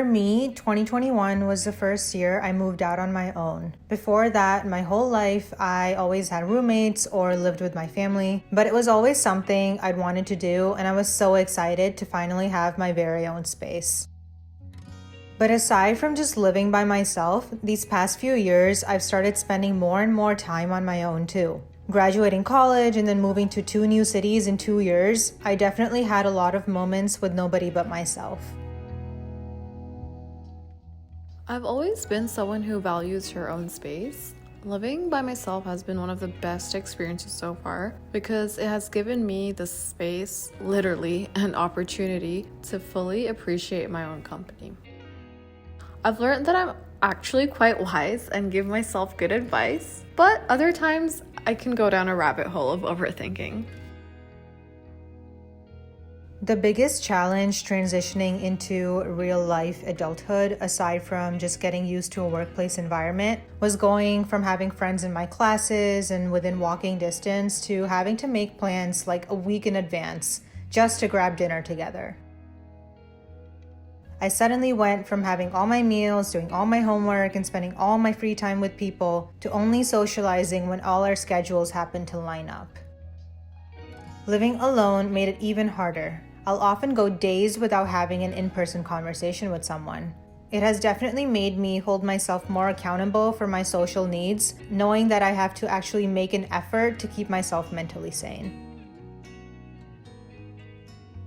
me, 2021 was the first year I moved out on my own. Before that, my whole life, I always had roommates or lived with my family, but it was always something I'd wanted to do, and I was so excited to finally have my very own space. But aside from just living by myself, these past few years, I've started spending more and more time on my own too. Graduating college and then moving to 2 new cities in 2 years, I definitely had a lot of moments with nobody but myself. I've always been someone who values her own space. Living by myself has been one of the best experiences so far because it has given me the space, literally, an opportunity to fully appreciate my own company. I've learned that I'm actually quite wise and give myself good advice, but other times I can go down a rabbit hole of overthinking. The biggest challenge transitioning into real life adulthood, aside from just getting used to a workplace environment, was going from having friends in my classes and within walking distance to having to make plans like a week in advance just to grab dinner together. I suddenly went from having all my meals, doing all my homework, and spending all my free time with people to only socializing when all our schedules happened to line up. Living alone made it even harder. I'll often go days without having an in-person conversation with someone. It has definitely made me hold myself more accountable for my social needs, knowing that I have to actually make an effort to keep myself mentally sane.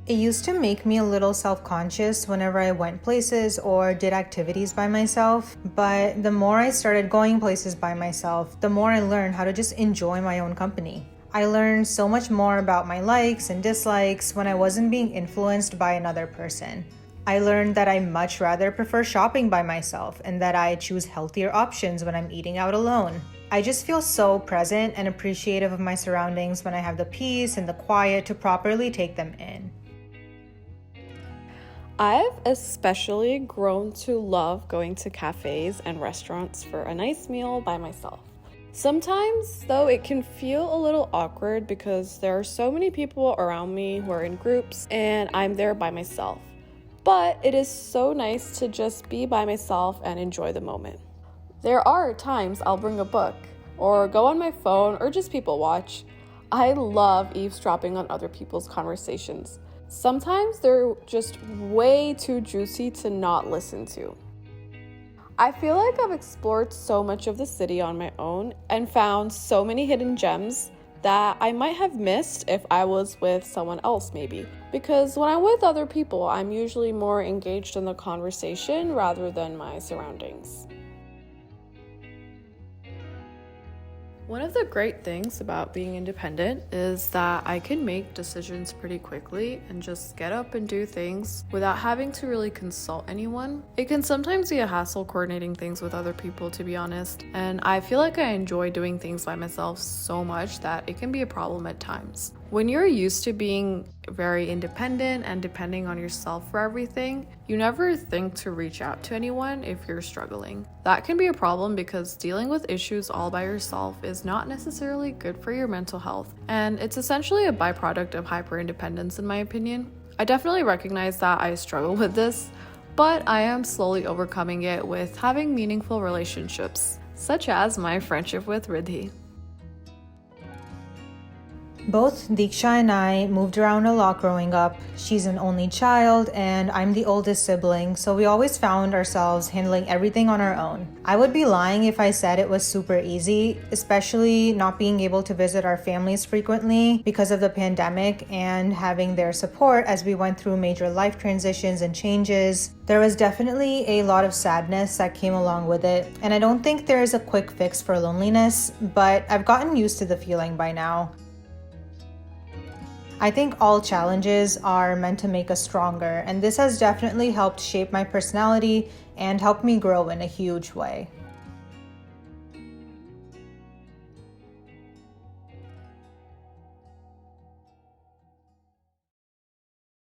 It used to make me a little self-conscious whenever I went places or did activities by myself, but the more I started going places by myself, the more I learned how to just enjoy my own company. I learned so much more about my likes and dislikes when I wasn't being influenced by another person. I learned that I much rather prefer shopping by myself and that I choose healthier options when I'm eating out alone. I just feel so present and appreciative of my surroundings when I have the peace and the quiet to properly take them in. I've especially grown to love going to cafes and restaurants for a nice meal by myself. Sometimes, though, it can feel a little awkward because there are so many people around me who are in groups and I'm there by myself. But it is so nice to just be by myself and enjoy the moment. There are times I'll bring a book or go on my phone or just people watch. I love eavesdropping on other people's conversations. Sometimes they're just way too juicy to not listen to. I feel like I've explored so much of the city on my own and found so many hidden gems that I might have missed if I was with someone else maybe. Because when I'm with other people, I'm usually more engaged in the conversation rather than my surroundings. One of the great things about being independent is that I can make decisions pretty quickly and just get up and do things without having to really consult anyone. It can sometimes be a hassle coordinating things with other people, to be honest, and I feel like I enjoy doing things by myself so much that it can be a problem at times. When you're used to being very independent and depending on yourself for everything, you never think to reach out to anyone if you're struggling. That can be a problem because dealing with issues all by yourself is not necessarily good for your mental health, and it's essentially a byproduct of hyper-independence in my opinion. I definitely recognize that I struggle with this, but I am slowly overcoming it with having meaningful relationships, such as my friendship with Riddhi. Both Deeksha and I moved around a lot growing up. She's an only child and I'm the oldest sibling, so we always found ourselves handling everything on our own. I would be lying if I said it was super easy, especially not being able to visit our families frequently because of the pandemic and having their support as we went through major life transitions and changes. There was definitely a lot of sadness that came along with it, and I don't think there is a quick fix for loneliness, but I've gotten used to the feeling by now. I think all challenges are meant to make us stronger, and this has definitely helped shape my personality and helped me grow in a huge way.